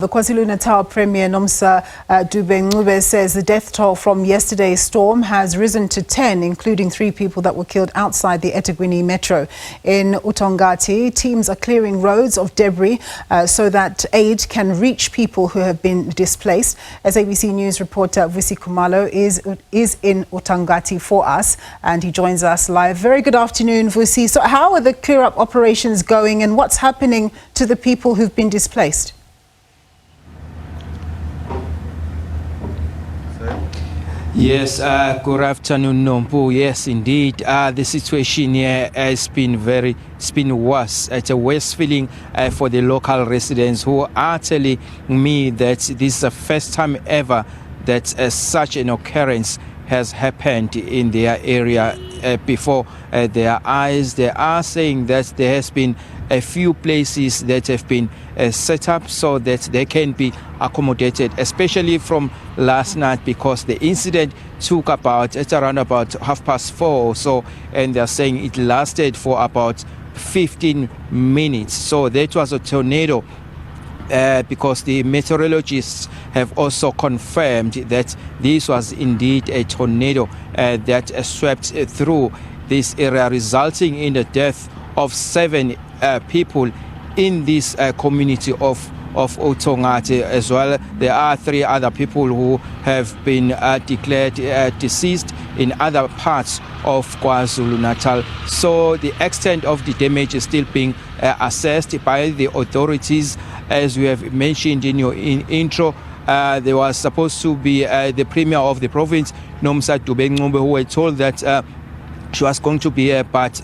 The KwaZulu-Natal Premier Nomusa Dube-Ncube says the death toll from yesterday's storm has risen to 10, including 3 people that were killed outside the eThekwini metro. In oThongathi, teams are clearing roads of debris so that aid can reach people who have been displaced. SABC News reporter Vusi Khumalo is in oThongathi for us, and he joins us live. Very good afternoon, Vusi. So how are the clear-up operations going, and what's happening to the people who've been displaced? Yes, good afternoon, Nompu. Yes, indeed, the situation here has been worse. It's a worse feeling for the local residents who are telling me that this is the first time ever that such an occurrence has happened in their area before their eyes. They are saying that there has been a few places that have been set up so that they can be accommodated, especially from last night, because the incident took around about 4:30 or so, and they're saying it lasted for about 15 minutes. So that was a tornado. Because the meteorologists have also confirmed that this was indeed a tornado that swept through this area, resulting in the death of 7 people in this community of oThongathi as well. There are 3 other people who have been declared deceased in other parts of KwaZulu-Natal. So the extent of the damage is still being assessed by the authorities. As we have mentioned in your intro, there was supposed to be the Premier of the province, Nomusa Dube-Ncube, who were told that she was going to be here, but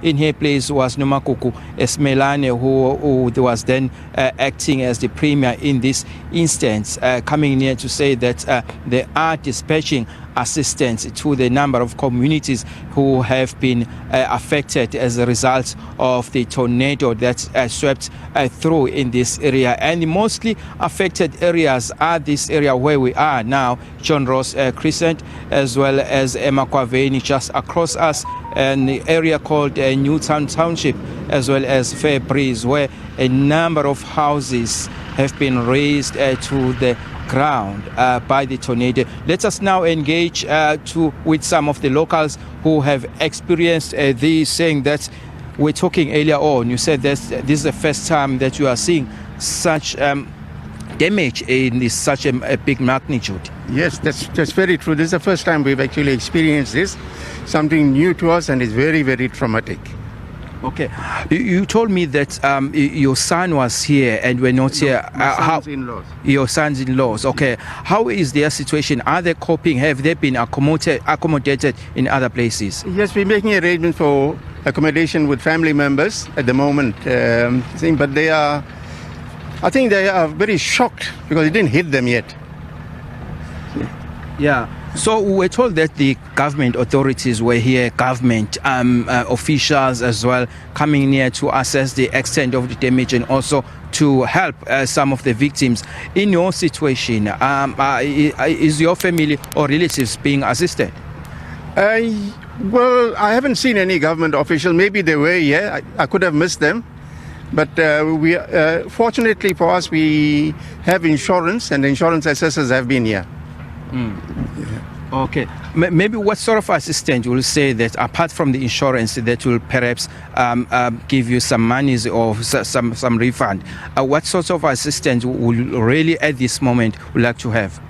in her place was Nomakuku Esmelane, who was then acting as the Premier in this instance, coming in here to say that they are dispatching assistance to the number of communities who have been affected as a result of the tornado that swept through in this area. And the mostly affected areas are this area where we are now, John Ross Crescent, as well as eMakwaveni just across us, and the area called Newtown Township, as well as Fair Breeze, where a number of houses have been razed to the ground by the tornado. Let us now engage with some of the locals who have experienced this, saying that we're talking earlier on. You said that this is the first time that you are seeing such damage in such a big magnitude. Yes, that's very true. This is the first time we've actually experienced this. Something new to us, and it's very, very traumatic. Okay. You told me that your son was here and we're not here. Sons-in-laws. Your sons-in-laws. Okay. How is their situation? Are they coping? Have they been accommodated in other places? Yes, we're making arrangements for accommodation with family members at the moment. But I think they are very shocked because it didn't hit them yet. Yeah. So we're told that the government authorities were here, government officials as well, coming here to assess the extent of the damage and also to help some of the victims. In your situation, is your family or relatives being assisted? Well, I haven't seen any government official. Maybe they were here. I could have missed them. But fortunately for us, we have insurance, and the insurance assessors have been here. Okay. Maybe what sort of assistance will say that, apart from the insurance, that will perhaps give you some monies or some refund? What sort of assistance will really at this moment would like to have?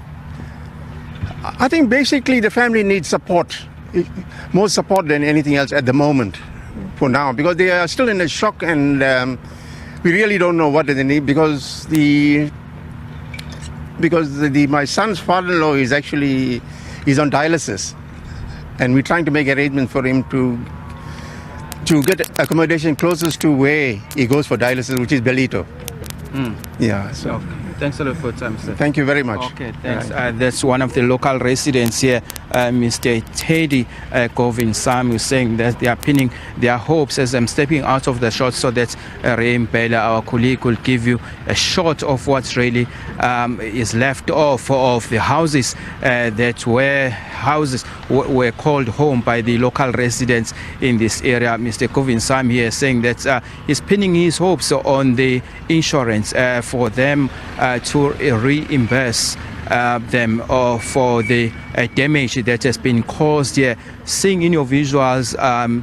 I think basically the family needs support, more support than anything else at the moment for now, because they are still in a shock, and we really don't know what they need, because my son's father-in-law is on dialysis, and we're trying to make arrangements for him to get accommodation closest to where he goes for dialysis, which is Belito. Yeah. So. Okay. Thanks a lot for your time, sir. Thank you very much. Okay, thanks. That's one of the local residents here Mr. Teddy Govin Sam, who's saying that they are pinning their hopes as I'm stepping out of the shot so that Ray Mpela, our colleague, will give you a shot of what really is left of the houses that were called home by the local residents in this area. Mr. Govin Sam here saying that he's pinning his hopes on the insurance for them to reimburse them for the damage that has been caused here. Seeing in your visuals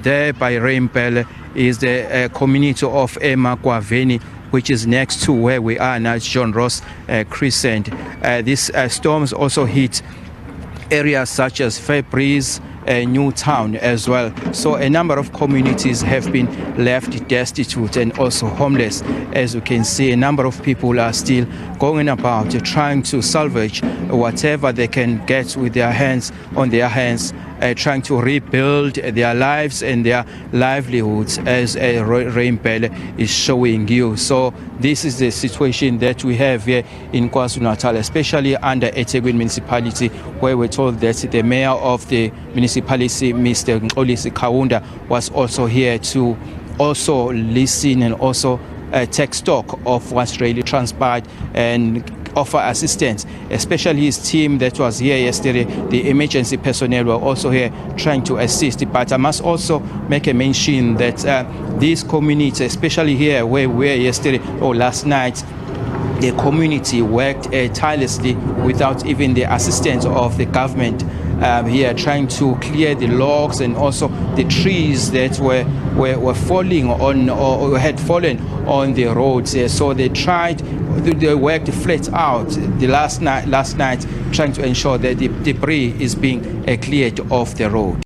there by Ray Mpela is the community of eMagwaveni, which is next to where we are now, John Ross Crescent. These storms also hit areas such as Fairbreze, Newtown as well. So a number of communities have been left destitute and also homeless. As you can see, a number of people are still going about trying to salvage whatever they can get with their hands, trying to rebuild their lives and their livelihoods, as Ray Mpela is showing you. So this is the situation that we have here in KwaZulu-Natal, especially under eThekwini municipality, where we're told that the mayor of the municipality, Mr. Vusi Khumalo, was also here to also listen and also take stock of what's really transpired and offer assistance, especially his team that was here yesterday. The emergency personnel were also here trying to assist. But I must also make a mention that these communities, especially here where we were yesterday or last night, the community worked tirelessly without even the assistance of the government here, trying to clear the logs and also the trees that were falling on or had fallen on the roads. So they worked flat out the last night trying to ensure that the debris is being cleared off the road.